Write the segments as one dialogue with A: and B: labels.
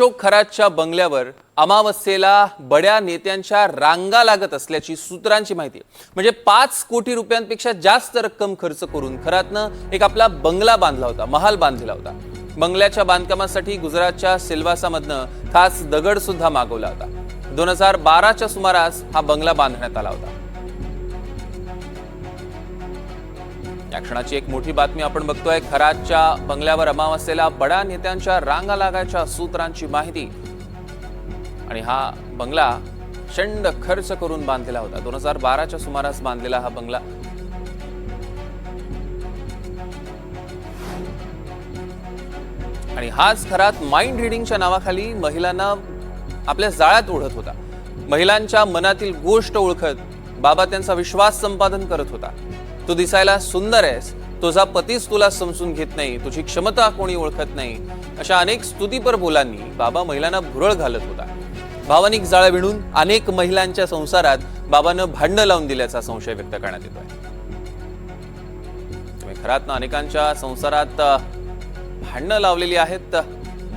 A: अशोक खरातच्या बंगल्यावर अमावस्येला बड्या नेत्यांच्या रांगा लागत असल्याची सूत्रांची माहिती म्हणजे 5 कोटी रुपयांपेक्षा जास्त रक्कम खर्च करून खरातनं एक आपला बंगला बांधला होता, महाल बांधलेला होता। बंगल्याच्या बांधकामासाठी गुजरातच्या सिल्वासामधनं खास दगड सुद्धा मागवला होता। 2012च्या सुमारास हा बंगला बांधण्यात आला होता। या क्षणाची एक मोठी बातमी आपण बघतोय। खरातच्या बंगल्यावर अमावस्येला बड्या नेत्यांच्या रांगा लागायच्या सूत्रांची माहिती आणि हा बंगला चंड खर्च करून बांधलेला होता। 2012च्या सुमारास बांधलेला हा बंगला आणि हाच खरात माइंड रीडिंगच्या नावाखाली महिलांना आपल्या जाळ्यात ओढत होता। महिलांच्या मनातील गोष्ट ओळखत बाबा त्यांचा विश्वास संपादन करत होता। तू दिसायला सुंदर आहेस, तुझा पतीच तुला समजून घेत नाही, तुझी क्षमता कोणी ओळखत नाही, अशा अनेक स्तुतीपर बोलांनी बाबा महिलांना भुरळ घालत होता। भावनिक जाळं विणून अनेक महिलांच्या संसारात बाबानं भांडणं लावून दिल्याचा संशय व्यक्त करण्यात येतोय। खरातनं अनेकांच्या संसारात भांडणं लावलेली आहेत।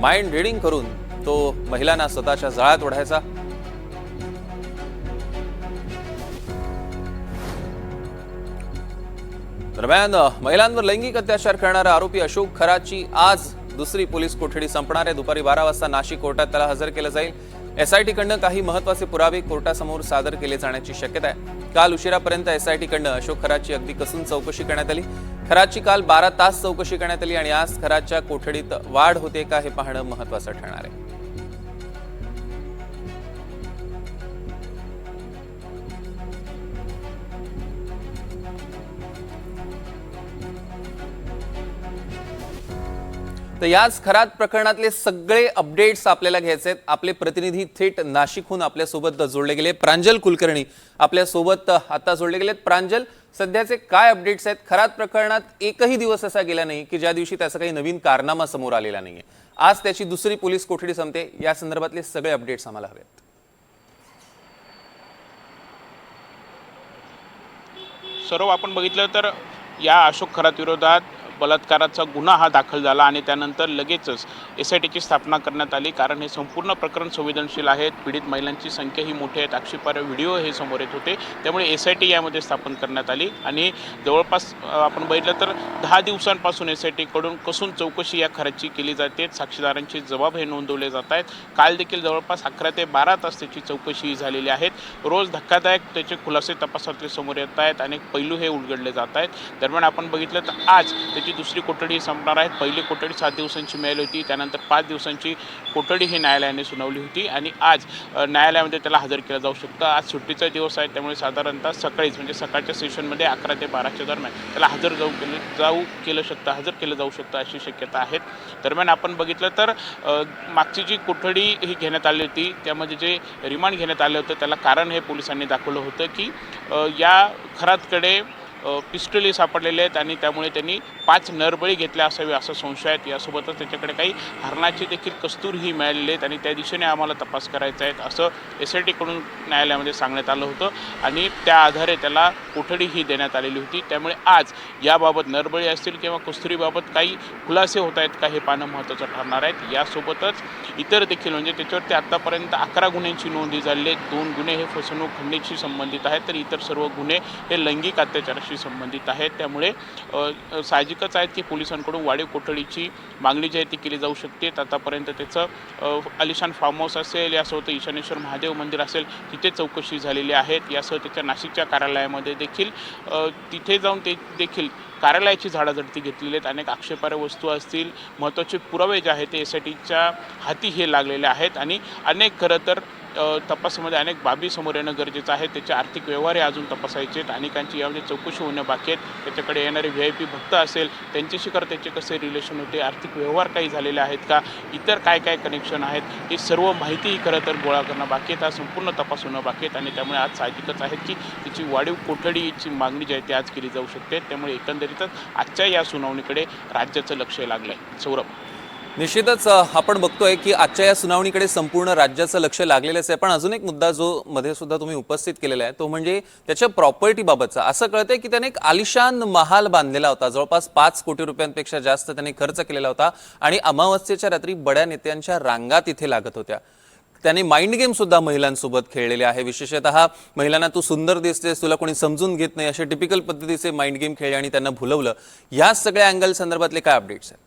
A: माइंड रीडिंग करून तो महिलांना स्वतःच्या जाळ्यात ओढायचा। दरम्यान महिलांवर लैंगिक अत्याचार करणारा आरोपी अशोक खरातची आज दुसरी पोलीस कोठडी संपणार आहे। दुपारी 12 वाजता नाशिक कोर्टात त्याला हजर केलं जाईल। एसआयटी कडनं काही महत्त्वाचे पुरावे कोर्टासमोर सादर केले जाण्याची शक्यता आहे। काल उशिरापर्यंत एसआयटी कडनं अशोक खरातची अगदी कसून चौकशी करण्यात आली। खरातची काल 12 तास चौकशी करण्यात आली आणि आज खरातच्या कोठडीत वाढ होते का हे पाहणं महत्त्वाचं ठरणार आहे। तर याच खरात प्रकरणातले सगळे अपडेट्स आपल्याला घ्यायचे आहेत। आपले प्रतिनिधी थेट नाशिकहून आपल्या सोबत जोडले गेले। प्रांजल कुलकर्णी आपल्या सोबत आता जोडले गेलेत। प्रांजल, सध्याचे काय अपडेट्स आहेत? खरात प्रकरणात एकही दिवस असा गेला नाही की ज्या दिवशी त्याचा काही नवीन कारनामा समोर आलेला नाहीये। आज त्याची दुसरी पोलीस कोठडी संपते, या संदर्भातले सगळे अपडेट्स आम्हाला हवेत।
B: सर्व आपण बघितलं तर या अशोक खरात विरोधात बलात्काराचा गुन्हा हा दाखल झाला आणि त्यानंतर लगेचच एसआयटीची स्थापना करण्यात आली। कारण हे संपूर्ण प्रकरण संवेदनशील आहे, पीडित महिलांची संख्या ही मोठी आहे, आक्षेपार्ह व्हिडिओ हे समोर येत होते, त्यामुळे एसआयटी यामध्ये स्थापन करण्यात आली आणि जवळपास आपण बघितलं तर 10 दिवसांपासून एसआयटीकडून कसून चौकशी या खरातची केली जाते। साक्षीदारांचे जबाब हे नोंदवले जात आहेत। काल देखील जवळपास 11 ते 12 तास त्याची चौकशी झालेली आहे। रोज धक्कादायक त्याचे खुलासे तपासातले समोर येत आहेत, अनेक पैलू हे उलगडले जात आहेत। दरम्यान आपण बघितलं तर आज त्याची दुसरी कोठडी संपणार आहे। पहिली कोठडी 7 दिवसांची मिळाली होती, त्यानंतर 5 दिवसांची कोठडी ही न्यायालयाने सुनावली होती आणि आज न्यायालयामध्ये त्याला हजर केलं जाऊ शकतं। आज सुट्टीचा दिवस आहे, त्यामुळे साधारणतः सकाळीच म्हणजे सकाळच्या सेशनमध्ये 11 ते 12च्या दरम्यान त्याला हजर केलं जाऊ शकतं अशी शक्यता आहे। दरम्यान आपण बघितलं तर मागची जी कोठडी ही घेण्यात आली होती त्यामध्ये जे रिमांड घेण्यात आलं होतं त्याला कारण हे पोलिसांनी दाखवलं होतं की या खरातकडे पिस्टल सापडलेले आहेत आणि त्यामुळे त्यांनी 5 नरबळी घेतल्या असावे असा संशय आहे। यासोबतच त्याच्याकडे काही हरणाचे देखील कस्तूरही मिळालेले आहेत आणि त्या दिशेने आम्हाला तपास करायचा आहे असं एसआयटीकडून न्यायालयामध्ये सांगण्यात आलं होतं आणि त्या आधारे त्याला कोठडी ही देण्यात आलेली होती। त्यामुळे आज याबाबत नरबळी असतील किंवा कस्तुरीबाबत काही खुलासे होत आहेत का हे पाहणं महत्त्वाचं ठरणार आहेत। यासोबतच इतर देखील म्हणजे त्याच्यावरती आत्तापर्यंत 11 गुन्ह्यांची नोंद झाली आहे। 2 गुन्हे हे फसवणूक खंडणीशी संबंधित आहेत, तर इतर सर्व गुन्हे हे लैंगिक अत्याचाराशी संबंधित आहेत। त्यामुळे साहजिकच आहेत की पोलिसांकडून वाढीव कोठडीची मागणी जी आहे ती केली जाऊ शकते। आतापर्यंत त्याचं आलिशान फार्म हाऊस असेल, यासोबत ईशानेश्वर महादेव मंदिर असेल तिथे चौकशी झालेली आहे। यासह त्याच्या नाशिकच्या कार्यालयामध्ये देखील तिथे जाऊन ते देखील कार्यालयाची झाडाझडती घेतलेली आहेत। अनेक आक्षेपार्ह वस्तू असतील, महत्त्वाचे पुरावे जे आहेत ते एसआयटीच्या हाती हे लागलेले आहेत आणि अनेक खरं तर तपासामध्ये अनेक बाबी समोर येणं गरजेचं आहे। त्याचे आर्थिक व्यवहार हे अजून तपासायचे आहेत, अनेकांची यामध्ये चौकशी होणं बाकी आहेत। त्याच्याकडे येणारे VIP भक्त असेल त्यांच्याशी त्याचे कसे रिलेशन होते, आर्थिक व्यवहार काही झालेले आहेत का, इतर काय काय कनेक्शन आहेत, ही सर्व माहिती खरं तर गोळा करणं बाकी आहेत। हा संपूर्ण तपास होणं बाकी आहेत आणि त्यामुळे आज साहजिकच आहेत की तिची वाढीव कोठडीची मागणी जी आहे ती आज केली जाऊ शकते। त्यामुळे एकंदरीतच आजच्या या सुनावणीकडे राज्याचं लक्ष लागलं आहे। सौरभ,
A: निश्चितच आपण बघतोय की आजच्या या सुनावणीकडे संपूर्ण राज्याचं लक्ष लागलेलंच आहे. पण अजून एक मुद्दा जो मध्ये सुद्धा तुम्ही उपस्थित केलेला आहे तो म्हणजे त्याच्या प्रॉपर्टी बाबतचा. असं कळतंय की त्याने एक आलिशान महाल बांधलेला होता, जवळपास 5 कोटी रुपयांपेक्षा जास्त त्याने खर्च केलेला होता आणि अमावस्येच्या रात्री बड्या नेत्यांच्या रांगा तिथे लागत होत्या. त्याने माइंड गेम सुद्धा महिलांसोबत खेळलेले आहे. विशेषतः महिलांना तू सुंदर दिसतेस, तुला कोणी समजून घेत नाही, असे टिपिकल पद्धतीचे माइंड गेम खेळले आणि त्यांना भुलवलं. या सगळ्या अँगल संदर्भातले काय अपडेट्स आहेत?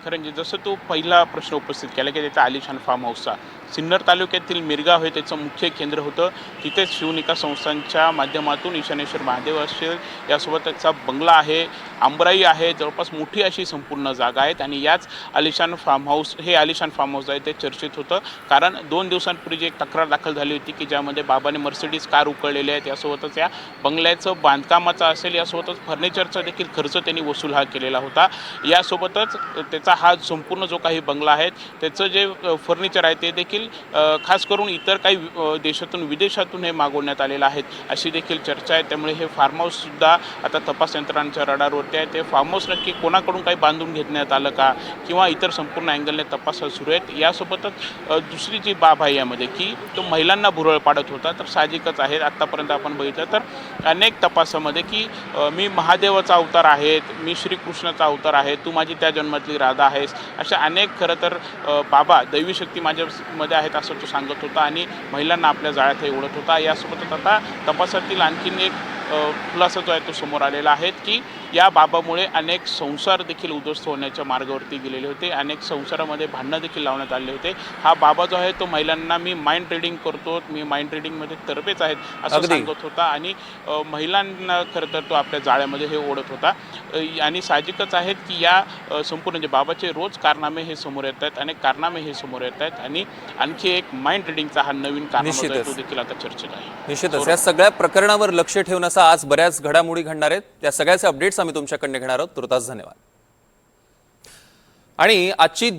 B: खरं म्हणजे जसं तो पहिला प्रश्न उपस्थित केला की त्याचा आलिशान फार्म हाऊसचा सिन्नर तालुक्यातील मिरगाव हे त्याचं मुख्य केंद्र होतं. तिथेच शिवनिका संस्थांच्या माध्यमातून ईशानेश्वर महादेव असेल, यासोबत त्याचा बंगला आहे, आंबराई आहे, जवळपास मोठी अशी संपूर्ण जागा आहेत. आणि याच आलिशान फार्म हाऊस आहे ते चर्चेत होतं. कारण 2 दिवसांपूर्वी जी एक तक्रार दाखल झाली होती की ज्यामध्ये बाबाने मर्सिडीज कार उकळलेले आहेत, यासोबतच या बंगल्याचं बांधकामाचा असेल, यासोबतच फर्निचरचा देखील खर्च त्यांनी वसूल केलेला होता. यासोबतच त्याचा हा संपूर्ण जो काही बंगला आहे त्याचं जे फर्निचर आहे ते देखील खास करून इतर काही देशातून विदेशातून हे मागवण्यात आलेलं आहेत अशी देखील चर्चा आहे. त्यामुळे हे फार्म हाऊससुद्धा आता तपास यंत्रणांच्या रडारवरती आहे. ते फार्म हाऊस नक्की कोणाकडून काही बांधून घेण्यात आलं का किंवा इतर संपूर्ण अँगलने तपास सुरू आहेत. यासोबतच दुसरी जी बाब आहे यामध्ये की तो महिलांना भुरळ पाडत होता, तर साहजिकच आहे. आत्तापर्यंत आपण बघितलं तर अनेक तपासामध्ये की मी महादेवाचा अवतार आहे, मी श्रीकृष्णाचा अवतार आहे, तू माझी त्या जन्मातली राधा आहेस, अशा अनेक खरं तर बाबा दैवी शक्ती माझ्यामध्ये आहेत असं तो सांगत होता आणि महिलांना आपल्या जाळ्यात हे ओढत होता. यासोबतच आता तपासातील आणखीन एक खुलासा जो आहे तो समोर आलेला आहे की या बाबामुळे अनेक संसार देखील उद्ध्वस्त होण्याच्या मार्गावरती गेलेले होते, अनेक संसारामध्ये भांडणं देखील लावण्यात आले होते. हा बाबा जो आहे तो महिलांना मी माइंड रिडिंग करतो, मी माइंड रिडिंगमध्ये तरबेज आहेत असं सांगत होता आणि महिलांना खरं तर तो आपल्या जाळ्यामध्ये हे ओढत होता. आणि साहजिकच आहेत की या संपूर्ण जे बाबाचे रोज कारनामे हे समोर येत आहेत, अनेक कारनामे हे समोर येत आहेत आणि आणखी एक माइंड रिडिंगचा हा नवीन कारनामा तो देखील आता चर्चेत आहे.
A: निश्चितच या सगळ्या प्रकरणावर लक्ष ठेवून असा आज बऱ्याच घडामोडी घडणार आहेत. त्या सगळ्याचे अपडेट्स आम्ही तुमच्याकडे घेणार आहोत. तुर्तास धन्यवाद. आणि आजची